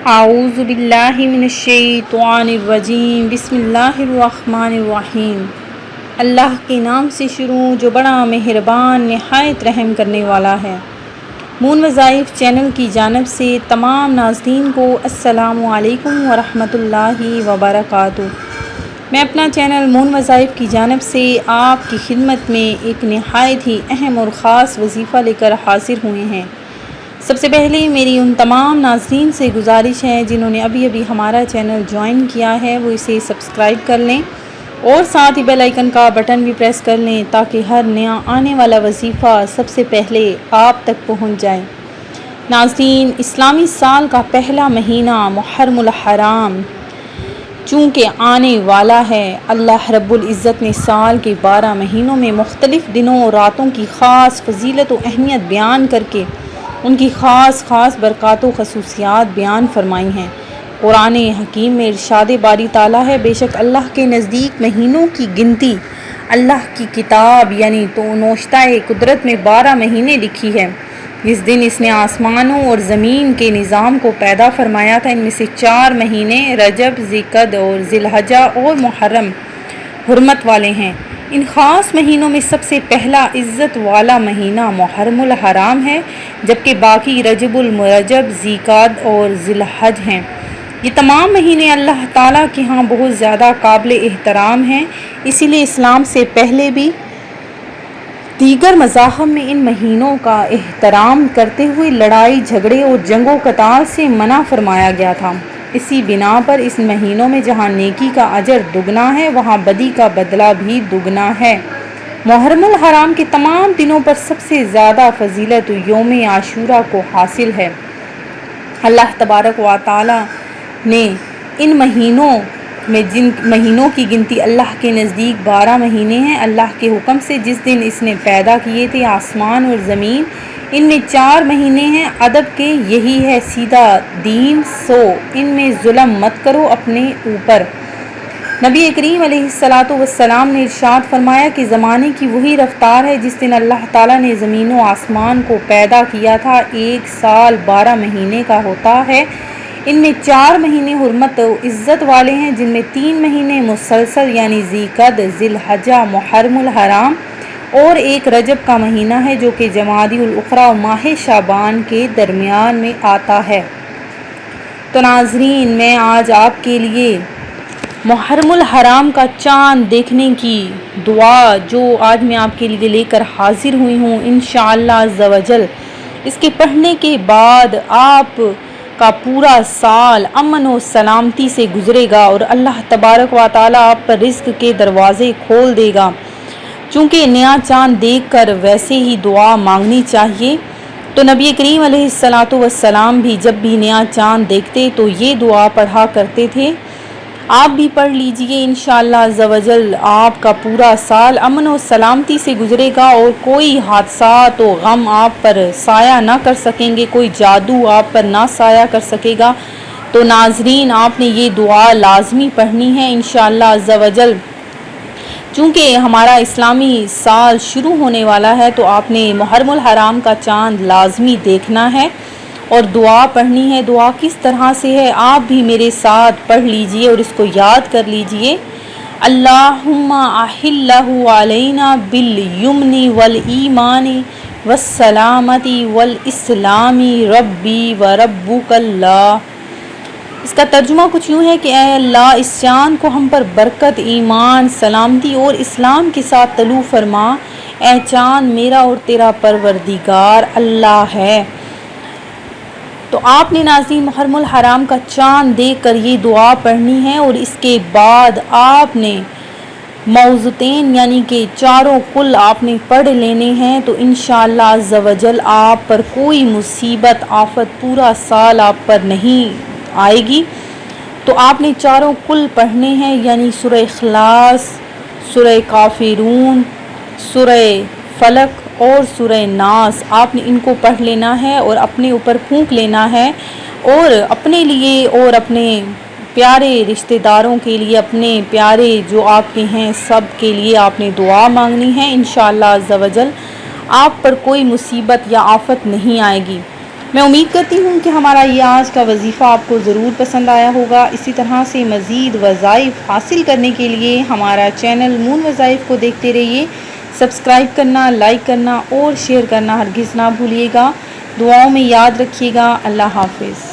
اعوذ باللہ من الشیطان الرجیم بسم اللہ الرحمن الرحیم۔ اللہ کے نام سے شروع جو بڑا مہربان نہایت رحم کرنے والا ہے۔ مون وظائف چینل کی جانب سے تمام ناظرین کو السلام علیکم ورحمۃ اللہ وبرکاتہ۔ میں اپنا چینل مون وظائف کی جانب سے آپ کی خدمت میں ایک نہایت ہی اہم اور خاص وظیفہ لے کر حاضر ہوئے ہیں۔ سب سے پہلے میری ان تمام ناظرین سے گزارش ہے جنہوں نے ابھی ہمارا چینل جوائن کیا ہے وہ اسے سبسکرائب کر لیں اور ساتھ ہی بیل آئیکن کا بٹن بھی پریس کر لیں تاکہ ہر نیا آنے والا وظیفہ سب سے پہلے آپ تک پہنچ جائے۔ ناظرین، اسلامی سال کا پہلا مہینہ محرم الحرام چونکہ آنے والا ہے، اللہ رب العزت نے سال کے 12 مہینوں میں مختلف دنوں اور راتوں کی خاص فضیلت و اہمیت بیان کر کے ان کی خاص برکات و خصوصیات بیان فرمائی ہیں۔ قرآن حکیم میں ارشاد باری تعالیٰ ہے، بے شک اللہ کے نزدیک مہینوں کی گنتی اللہ کی کتاب یعنی تو نوشتہ قدرت میں 12 مہینے لکھی ہے۔ جس دن اس نے آسمانوں اور زمین کے نظام کو پیدا فرمایا تھا، ان میں سے 4 مہینے رجب، ذیقعدہ اور ذی الحجہ اور محرم حرمت والے ہیں۔ ان خاص مہینوں میں سب سے پہلا عزت والا مہینہ محرم الحرام ہے، جبکہ باقی رجب، المرجب، ذیقعدہ اور ذی الحجہ ہیں۔ یہ تمام مہینے اللہ تعالیٰ کے ہاں بہت زیادہ قابل احترام ہیں، اسی لیے اسلام سے پہلے بھی دیگر مذاہب میں ان مہینوں کا احترام کرتے ہوئے لڑائی جھگڑے اور جنگ و قتال سے منع فرمایا گیا تھا۔ اسی بنا پر اس مہینوں میں جہاں نیکی کا اجر دگنا ہے وہاں بدی کا بدلہ بھی دگنا ہے۔ محرم الحرام کے تمام دنوں پر سب سے زیادہ فضیلت یوم عاشورہ کو حاصل ہے۔ اللہ تبارک و تعالی نے ان مہینوں میں جن مہینوں کی گنتی اللہ کے نزدیک 12 مہینے ہیں، اللہ کے حکم سے جس دن اس نے پیدا کیے تھے آسمان اور زمین، ان میں 4 مہینے ہیں ادب کے، یہی ہے سیدھا دین، سو ان میں ظلم مت کرو اپنے اوپر۔ نبی کریم علیہ السلام نے ارشاد فرمایا کہ زمانے کی وہی رفتار ہے جس دن اللہ تعالیٰ نے زمین و آسمان کو پیدا کیا تھا، 1 سال 12 مہینے کا ہوتا ہے۔ ان میں 4 مہینے حرمت و عزت والے ہیں، جن میں 3 مہینے مسلسل یعنی ذیقعدہ، ذی الحجہ، محرم الحرام اور 1 رجب کا مہینہ ہے جو کہ جمادی الاخری و ماہ شعبان کے درمیان میں آتا ہے۔ تو ناظرین، میں آج آپ کے لیے محرم الحرام کا چاند دیکھنے کی دعا جو آج میں آپ کے لیے لے کر حاضر ہوئی ہوں، انشاءاللہ عز و جل اس کے پڑھنے کے بعد آپ کا پورا سال امن و سلامتی سے گزرے گا اور اللہ تبارک و تعالیٰ آپ پر رزق کے دروازے کھول دے گا۔ چونکہ نیا چاند دیکھ کر ویسے ہی دعا مانگنی چاہیے، تو نبی کریم علیہ السلام بھی جب بھی نیا چاند دیکھتے تو یہ دعا پڑھا کرتے تھے۔ آپ بھی پڑھ لیجئے، انشاءاللہ عز و جل آپ کا پورا سال امن و سلامتی سے گزرے گا اور کوئی حادثات و غم آپ پر سایہ نہ کر سکیں گے، کوئی جادو آپ پر نہ سایہ کر سکے گا۔ تو ناظرین، آپ نے یہ دعا لازمی پڑھنی ہے انشاءاللہ عز و جل۔ چونکہ ہمارا اسلامی سال شروع ہونے والا ہے تو آپ نے محرم الحرام کا چاند لازمی دیکھنا ہے اور دعا پڑھنی ہے۔ دعا کس طرح سے ہے آپ بھی میرے ساتھ پڑھ لیجئے اور اس کو یاد کر لیجئے۔ اللہم احلہ علینا بالیمن والایمان والسلامت والاسلام ربی وربک اللہ۔ اس کا ترجمہ کچھ یوں ہے کہ اے اللہ، اس چاند کو ہم پر برکت، ایمان، سلامتی اور اسلام کے ساتھ طلوع فرما۔ اے چاند، میرا اور تیرا پروردگار اللہ ہے۔ تو آپ نے ناظرین محرم الحرام کا چاند دیکھ کر یہ دعا پڑھنی ہے اور اس کے بعد آپ نے موضوعین یعنی کہ 4 کل آپ نے پڑھ لینے ہیں، تو انشاءاللہ عز و جل آپ پر کوئی مصیبت آفت پورا سال آپ پر نہیں آئے گی۔ تو آپ نے 4 کل پڑھنے ہیں یعنی سورہ اخلاص، سورہ کافرون، سورہ فلق اور سورہ ناس، آپ نے ان کو پڑھ لینا ہے اور اپنے اوپر پھونک لینا ہے اور اپنے لیے اور اپنے پیارے رشتہ داروں کے لیے، اپنے پیارے جو آپ کے ہیں سب کے لیے آپ نے دعا مانگنی ہے۔ انشاءاللہ عز و جل آپ پر کوئی مصیبت یا آفت نہیں آئے گی۔ میں امید کرتی ہوں کہ ہمارا یہ آج کا وظیفہ آپ کو ضرور پسند آیا ہوگا۔ اسی طرح سے مزید وظائف حاصل کرنے کے لیے ہمارا چینل نون وظائف کو دیکھتے رہیے۔ سبسکرائب کرنا، لائک کرنا اور شیئر کرنا ہرگز نہ بھولیے گا۔ دعاؤں میں یاد رکھیے گا۔ اللہ حافظ۔